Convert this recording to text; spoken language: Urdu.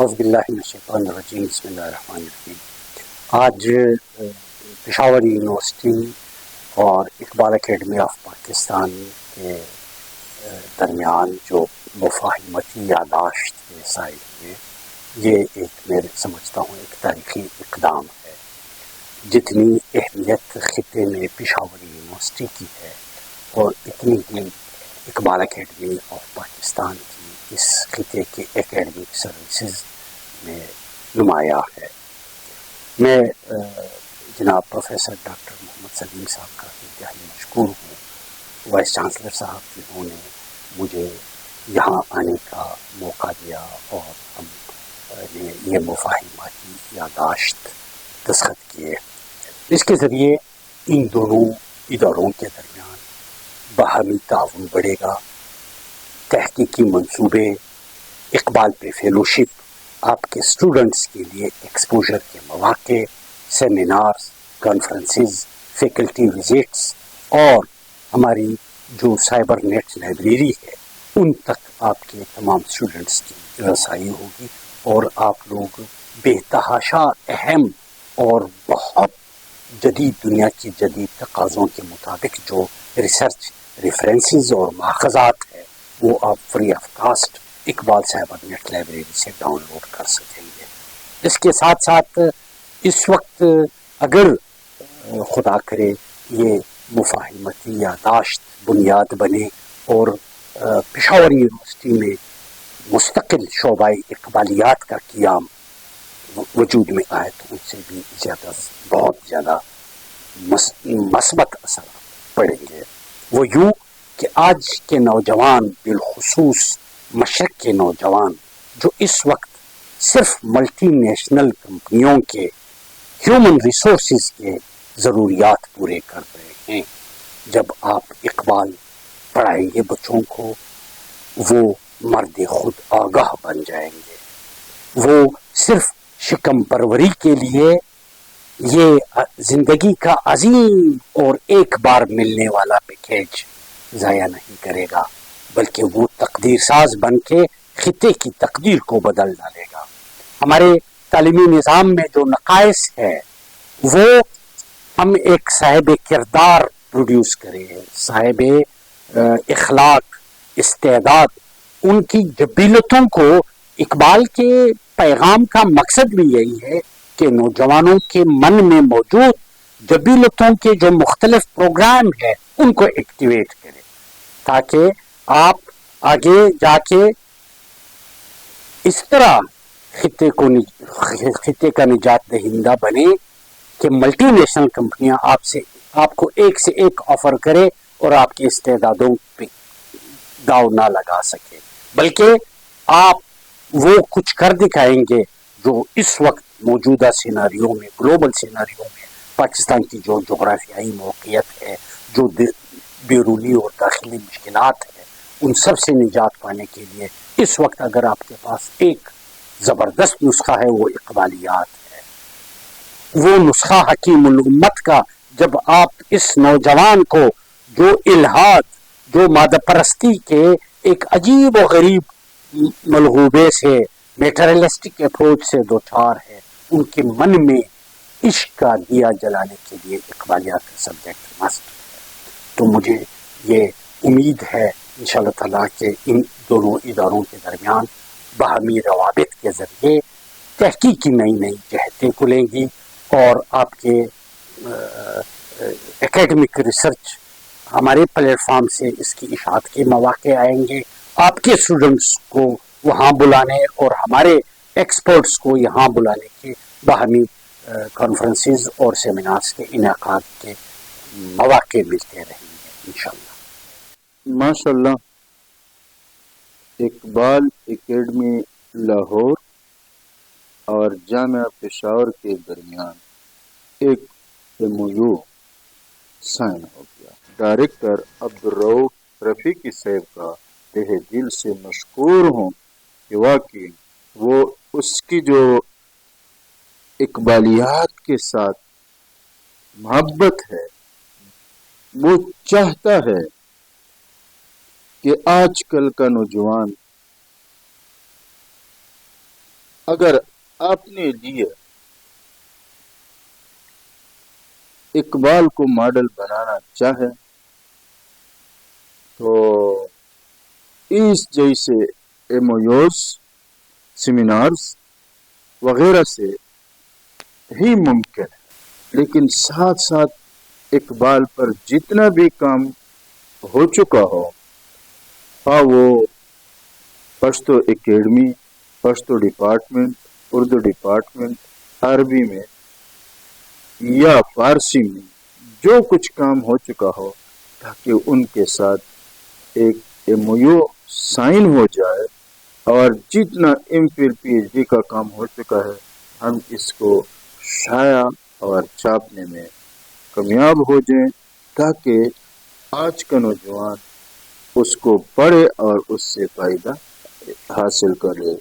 اعوذ باللہ من الشیطان الرجیم بسم اللہ الرحمن الرحیم۔ آج پشاور یونیورسٹی اور اقبال اکیڈمی آف پاکستان کے درمیان جو مفاہمتی یادداشت کے سائے میں یہ ایک میں سمجھتا ہوں ایک تاریخی اقدام ہے۔ جتنی اہمیت خطے میں پشاور یونیورسٹی کی ہے اور اتنی ہی اقبال اکیڈمی آف پاکستان کی اس خطے کے اکیڈمک سروسز میں نمایاں ہے۔ میں جناب پروفیسر ڈاکٹر محمد سلیم صاحب کا انتہائی مشکور ہوں، وائس چانسلر صاحب جنہوں نے مجھے یہاں آنے کا موقع دیا اور ہم نے یہ مفاہماتی یادداشت دستخط کیے۔ اس کے ذریعے ان دونوں اداروں کے درمیان باہمی تعاون بڑھے گا، تحقیقی منصوبے، اقبال پہ فیلوشپ، آپ کے اسٹوڈنٹس کے لیے ایکسپوجر کے مواقع، سیمینارز، کانفرنسز، فیکلٹی وزٹس اور ہماری جو سائبر نیٹ لائبریری ہے ان تک آپ کے تمام اسٹوڈنٹس کی رسائی ہوگی اور آپ لوگ بے تحاشا اہم اور بہت جدید دنیا کی جدید تقاضوں کے مطابق جو ریسرچ ریفرنسز اور ماخذات ہے وہ آپ free of cost Iqbal cyber net library سے ڈاؤن لوڈ کر سکیں گے۔ اس کے ساتھ ساتھ اس وقت اگر خدا کرے یہ مفاہمتی یادداشت بنیاد بنے اور پشاور یونیورسٹی میں مستقل شعبہ اقبالیات کا قیام وجود میں آئے تو ان سے بھی بہت زیادہ مثبت اثرات پڑیں گے۔ وہ یوں کہ آج کے نوجوان بالخصوص مشرق کے نوجوان جو اس وقت صرف ملٹی نیشنل کمپنیوں کے ہیومن ریسورسز کے ضروریات پورے کر رہے ہیں، جب آپ اقبال پڑھائیں گے بچوں کو وہ مرد خود آگاہ بن جائیں گے۔ وہ صرف شکم پروری کے لیے یہ زندگی کا عظیم اور ایک بار ملنے والا پیکیج ضائع نہیں کرے گا، بلکہ وہ تقدیر ساز بن کے خطے کی تقدیر کو بدل ڈالے گا۔ ہمارے تعلیمی نظام میں جو نقائص ہے وہ ہم ایک صاحب کردار پروڈیوس کریں، صاحب اخلاق، استعداد، ان کی جبیلتوں کو۔ اقبال کے پیغام کا مقصد بھی یہی ہے کہ نوجوانوں کے من میں موجود جبیلتوں کے جو مختلف پروگرام ہیں ان کو ایکٹیویٹ کرے تاکہ آپ آگے جا کے اس طرح خطے کا نجات دہندہ بنے کہ ملٹی نیشنل کمپنیاں آپ کو ایک سے ایک آفر کرے اور آپ کی استعدادوں پہ داؤ نہ لگا سکے، بلکہ آپ وہ کچھ کر دکھائیں گے جو اس وقت موجودہ سیناریوں میں، گلوبل سیناریوں میں پاکستان کی جو جغرافیائی موقعیت ہے، جو بیرونی اور داخلی مشکلات ہیں، ان سب سے نجات پانے کے لیے اس وقت اگر آپ کے پاس ایک زبردست نسخہ ہے وہ اقبالیات ہے۔ وہ نسخہ حکیم الامت کا، جب آپ اس نوجوان کو جو الحاد، جو مادہ پرستی کے ایک عجیب و غریب ملغوبے سے، میٹریلسٹک اپروچ سے دوچار ہے، ان کے من میں عشق کا دیا جلانے کے لیے اقبالیات کا سبجیکٹ مست ہے۔ تو مجھے یہ امید ہے انشاءاللہ تعالیٰ کہ ان دونوں اداروں کے درمیان باہمی روابط کے ذریعے تحقیق کی نئی جہتیں کھلیں گی اور آپ کے اکیڈمک ریسرچ ہمارے پلیٹ فارم سے اس کی اشاعت کے مواقع آئیں گے، آپ کے اسٹوڈنٹس کو وہاں بلانے اور ہمارے ایکسپرٹس کو یہاں بلانے کے باہمی کانفرنسز اور سیمینارز کے انعقاد کے مواقع ملتے رہیں گے انشاءاللہ۔ ماشاءاللہ، اقبال اکیڈمی لاہور اور جامعہ پشاور کے درمیان ایک MOU سائن ہو گیا۔ ڈائریکٹر عبدالرؤف رفیقی صاحب کا تہہ دل سے مشکور ہوں کہ واقعی وہ اس کی جو اقبالیات کے ساتھ محبت ہے، وہ چاہتا ہے کہ آج کل کا نوجوان اگر اپنے لیے اقبال کو ماڈل بنانا چاہے تو اس جیسے MOUs، سیمینارز وغیرہ سے ہی ممکن ہے، لیکن ساتھ ساتھ اقبال پر جتنا بھی کام ہو چکا ہو، ہاں وہ Pashto academy, Pashto department, Urdu department, عربی میں یا فارسی میں جو کچھ کام ہو چکا ہو، تاکہ ان کے ساتھ ایک MOU سائن ہو جائے، اور جتنا MPhil PhD کا کام ہو چکا ہے ہم اس کو شائع اور چھاپنے میں کامیاب ہو جائیں، تاکہ آج کا نوجوان اس کو پڑھے اور اس سے فائدہ حاصل کرے۔